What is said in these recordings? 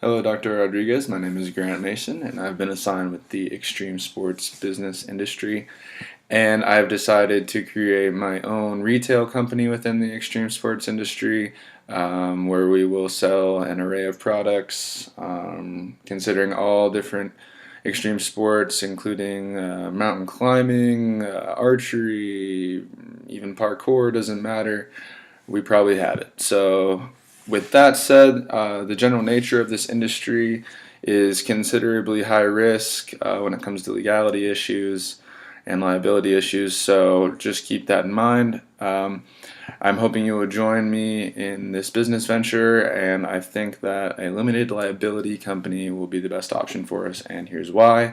Hello, Dr. Rodriguez. My name is Grant Mason, and I've been assigned with the extreme sports business industry. And I've decided to create my own retail company within the extreme sports industry, where we will sell an array of products, considering all different extreme sports, including mountain climbing, archery, even parkour, doesn't matter. We probably have it. So, with that said, the general nature of this industry is considerably high risk when it comes to legality issues and liability issues. So, just keep that in mind. I'm hoping you will join me in this business venture, and I think that a limited liability company will be the best option for us, and here's why.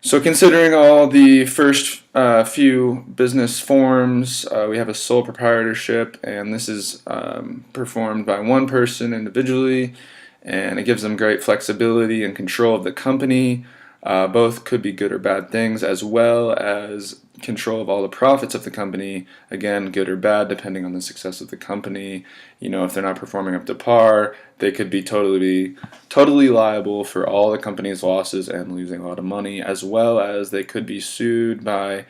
So, considering all the first few business forms, we have a sole proprietorship, and this is performed by one person individually, and it gives them great flexibility and control of the company. Both could be good or bad things, as well as control of all the profits of the company. Again, good or bad, depending on the success of the company. If they're not performing up to par, they could be totally liable for all the company's losses and losing a lot of money, as well as they could be sued by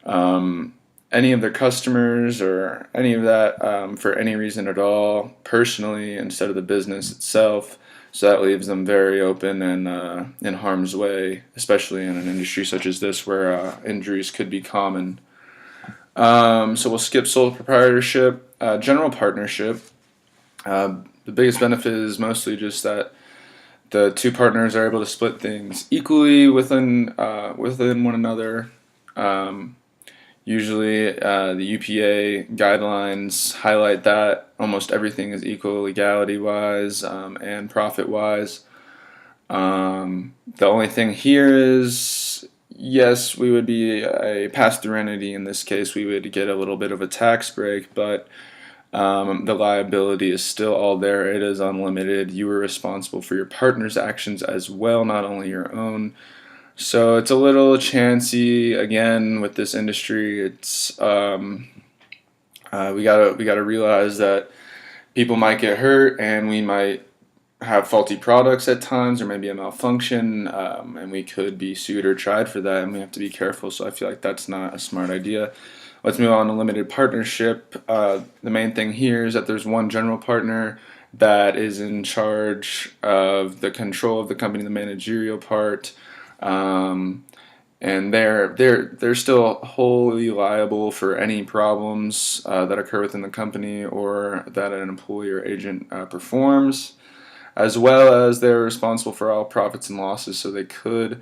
any of their customers or any of that for any reason at all, personally, instead of the business itself. So that leaves them very open and in harm's way, especially in an industry such as this where injuries could be common. So we'll skip sole proprietorship. General partnership. The biggest benefit is mostly just that the two partners are able to split things equally within one another. Usually, the UPA guidelines highlight that almost everything is equal legality-wise and profit-wise. The only thing here is, yes, we would be a pass-through entity. In this case, we would get a little bit of a tax break, but the liability is still all there. It is unlimited. You are responsible for your partner's actions as well, not only your own. So it's a little chancy again with this industry. It's we gotta realize that people might get hurt, and we might have faulty products at times, or maybe a malfunction, and we could be sued or tried for that, and we have to be careful. So I feel like that's not a smart idea. Let's move on to limited partnership. The main thing here is that there's one general partner that is in charge of the control of the company, the managerial part. And they're still wholly liable for any problems that occur within the company or that an employee or agent performs, as well as they're responsible for all profits and losses. So they could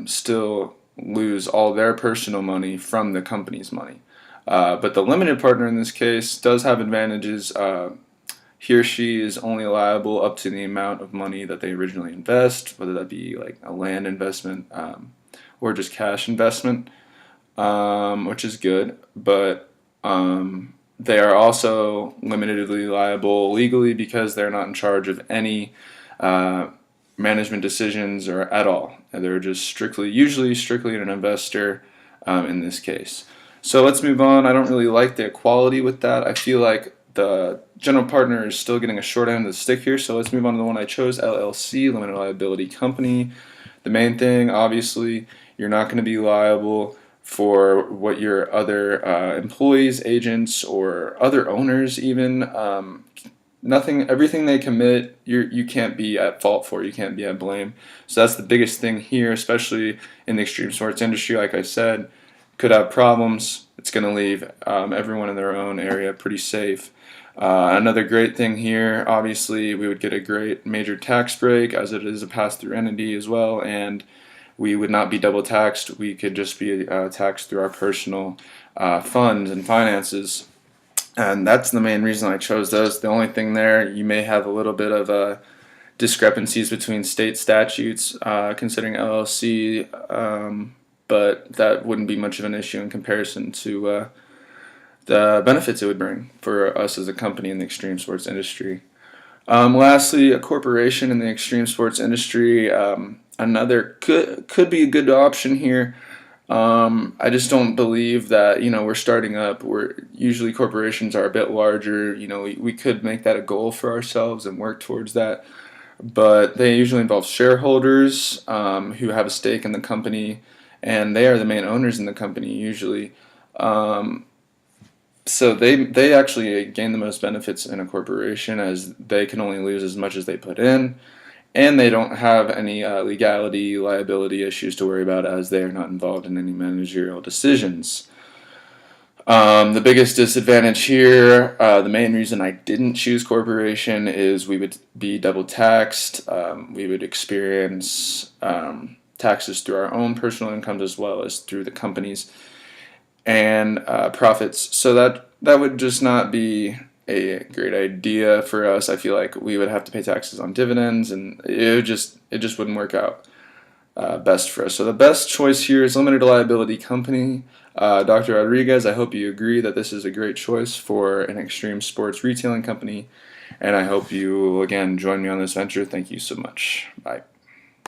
still lose all their personal money from the company's money. But the limited partner in this case does have advantages. He or she is only liable up to the amount of money that they originally invest, whether that be like a land investment or just cash investment, which is good. But they are also limitedly liable legally because they're not in charge of any management decisions or at all. They're just usually strictly an investor in this case. So let's move on. I don't really like the equality with that. I feel like the general partner is still getting a short end of the stick here. So let's move on to the one I chose, LLC, Limited Liability Company. The main thing, obviously, you're not going to be liable for what your other employees, agents, or other owners even. Everything they commit, you can't be at fault for. You can't be at blame. So that's the biggest thing here, especially in the extreme sports industry. Like I said, could have problems. It's going to leave everyone in their own area pretty safe. Another great thing here, obviously, we would get a great major tax break as it is a pass-through entity as well, and we would not be double taxed. We could just be taxed through our personal funds and finances. And that's the main reason I chose those. The only thing there, you may have a little bit of discrepancies between state statutes considering LLC, but that wouldn't be much of an issue in comparison to the benefits it would bring for us as a company in the extreme sports industry. Lastly, a corporation in the extreme sports industry, another could be a good option here. I just don't believe that, we're starting up. We're usually corporations are a bit larger. We could make that a goal for ourselves and work towards that, but they usually involve shareholders who have a stake in the company, and they are the main owners in the company usually. Um, so they actually gain the most benefits in a corporation, as they can only lose as much as they put in, and they don't have any legality, liability issues to worry about, as they are not involved in any managerial decisions. The biggest disadvantage here, the main reason I didn't choose corporation, is we would be double taxed. We would experience taxes through our own personal incomes as well as through the company's and profits. So that would just not be a great idea for us. I feel like we would have to pay taxes on dividends, and it just wouldn't work out best for us. So the best choice here is limited liability company. Dr. Rodriguez, I hope you agree that this is a great choice for an extreme sports retailing company, and I hope you will again join me on this venture. Thank you so much. Bye.